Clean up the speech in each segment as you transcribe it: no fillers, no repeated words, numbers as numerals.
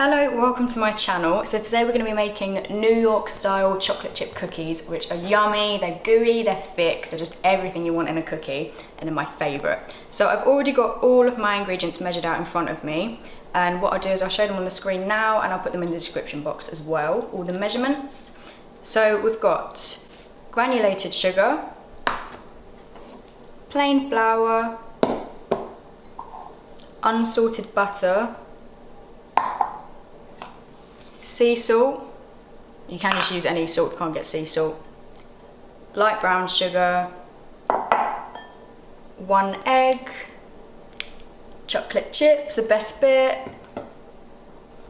Hello, welcome to my channel. So today we're going to be making New York style chocolate chip cookies, which are yummy, they're gooey, they're thick, they're just everything you want in a cookie, and they're my favourite. So I've already got all of my ingredients measured out in front of me, and what I'll do is I'll show them on the screen now and I'll put them in the description box as well, all the measurements. So we've got granulated sugar, plain flour, unsalted butter, sea salt, you can just use any salt if you can't get sea salt, light brown sugar, 1 egg, chocolate chips, the best bit,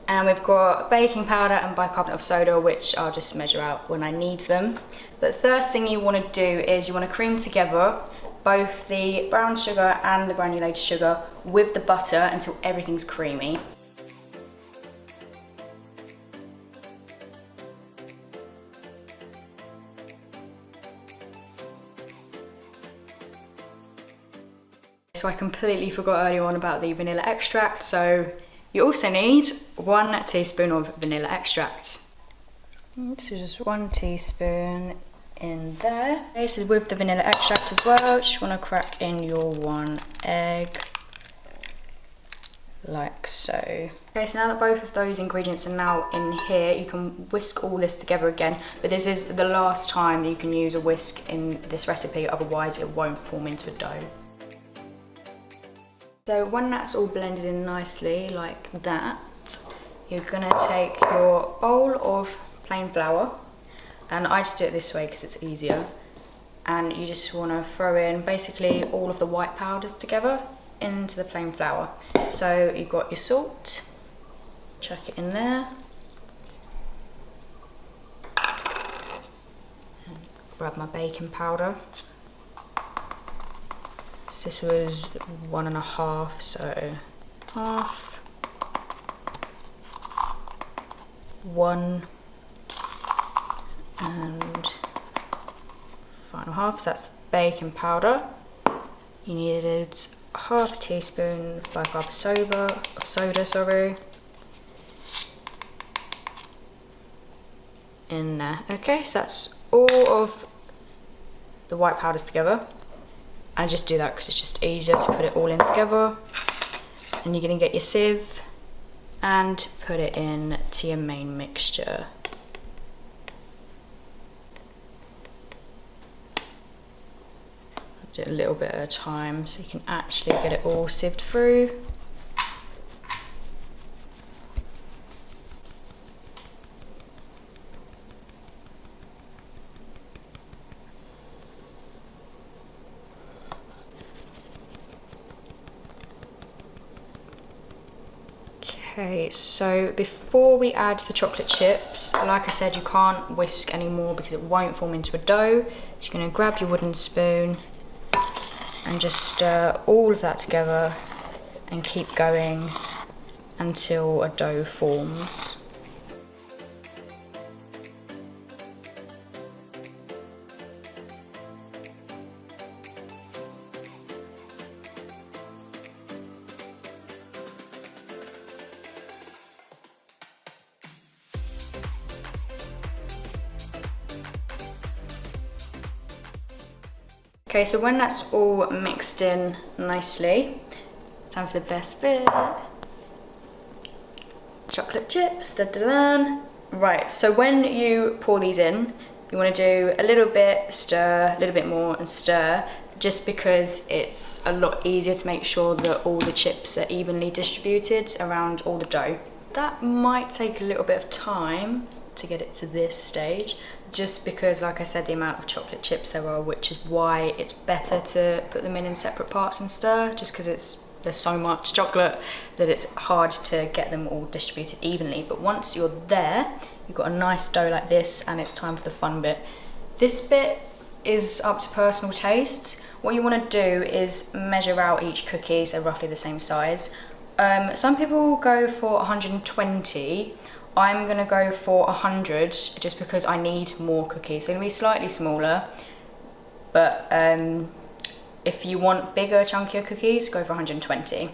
and we've got baking powder and bicarbonate of soda, which I'll just measure out when I need them. But the first thing you want to do is you want to cream together both the brown sugar and the granulated sugar with the butter until everything's creamy. So I completely forgot earlier on about the vanilla extract, so you also need 1 teaspoon of vanilla extract. So just 1 teaspoon in there. Okay, so with the vanilla extract as well, just want to crack in your 1 egg, like so. Okay, so now that both of those ingredients are now in here, you can whisk all this together again, but this is the last time you can use a whisk in this recipe, otherwise it won't form into a dough. So when that's all blended in nicely like that, you're gonna take your bowl of plain flour, and I just do it this way because it's easier, and you just wanna throw in basically all of the white powders together into the plain flour. So you've got your salt, chuck it in there, and grab my baking powder. This was 1.5, so half, 1, and final half. So that's the baking powder. You needed half a teaspoon of bicarbonate of soda, in there. Okay, so that's all of the white powders together. I just do that because it's just easier to put it all in together. And you're going to get your sieve and put it in to your main mixture. Do it a little bit at a time so you can actually get it all sieved through. Okay, so before we add the chocolate chips, like I said, you can't whisk anymore because it won't form into a dough. So you're going to grab your wooden spoon and just stir all of that together and keep going until a dough forms. Okay, so when that's all mixed in nicely, time for the best bit. Chocolate chips, da-da-da. Right, so when you pour these in, you want to do a little bit, stir, a little bit more and stir, just because it's a lot easier to make sure that all the chips are evenly distributed around all the dough. That might take a little bit of time to get it to this stage, just because, like I said, the amount of chocolate chips there are, which is why it's better to put them in separate parts and stir, just because there's so much chocolate that it's hard to get them all distributed evenly. But once you're there, you've got a nice dough like this, and it's time for the fun bit. This bit is up to personal taste. What you want to do is measure out each cookie, so roughly the same size. Some people go for 120. I'm gonna go for 100 just because I need more cookies. They're gonna be slightly smaller, but if you want bigger, chunkier cookies, go for 120.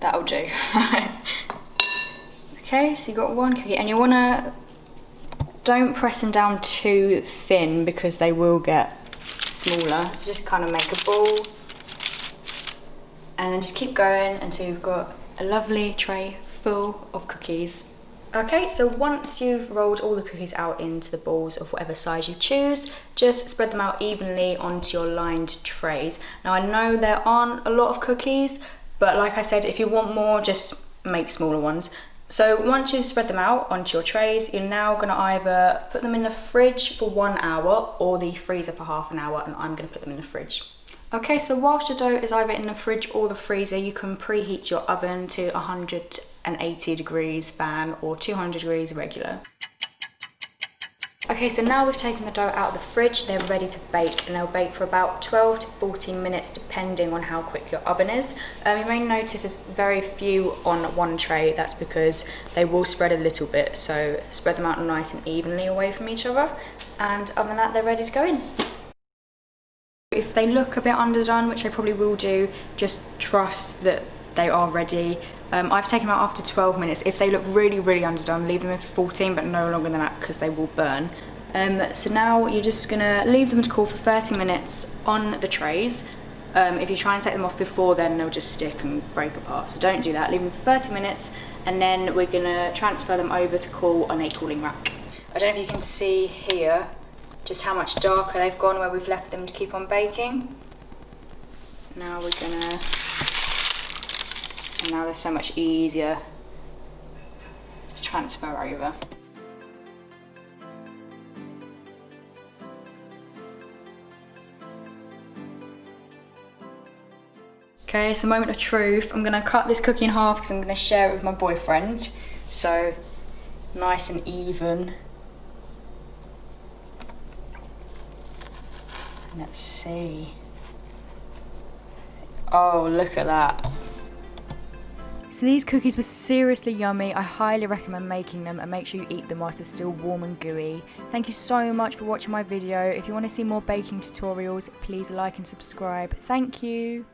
That'll do. Okay, so you got one cookie, and you wanna, don't press them down too thin because they will get smaller. So just kind of make a ball, and then just keep going until you've got a lovely tray full of cookies. Okay, so once you've rolled all the cookies out into the balls of whatever size you choose, just spread them out evenly onto your lined trays. Now I know there aren't a lot of cookies, but like I said, if you want more, just make smaller ones. So once you've spread them out onto your trays, you're now gonna either put them in the fridge for 1 hour or the freezer for half an hour, and I'm gonna put them in the fridge. Okay, so whilst your dough is either in the fridge or the freezer, you can preheat your oven to 180 degrees fan or 200 degrees regular. Okay, so now we've taken the dough out of the fridge, they're ready to bake, and they'll bake for about 12 to 14 minutes depending on how quick your oven is. You may notice there's very few on one tray. That's because they will spread a little bit, so spread them out nice and evenly away from each other, and other than that, they're ready to go in. If they look a bit underdone, which they probably will do, just trust that they are ready. I've taken them out after 12 minutes. If they look really, really underdone, leave them in for 14, but no longer than that because they will burn. So now you're just gonna leave them to cool for 30 minutes on the trays. If you try and take them off before then, they'll just stick and break apart. So don't do that, leave them for 30 minutes, and then we're gonna transfer them over to cool on a cooling rack. I don't know if you can see here just how much darker they've gone where we've left them to keep on baking. Now we're gonna, and now they're so much easier to transfer over. Okay, it's a moment of truth. I'm gonna cut this cookie in half because I'm gonna share it with my boyfriend. So, nice and even. Let's see. Oh, look at that. So these cookies were seriously yummy. I highly recommend making them, and make sure you eat them whilst they're still warm and gooey. Thank you so much for watching my video. If you want to see more baking tutorials, please like and subscribe. Thank you.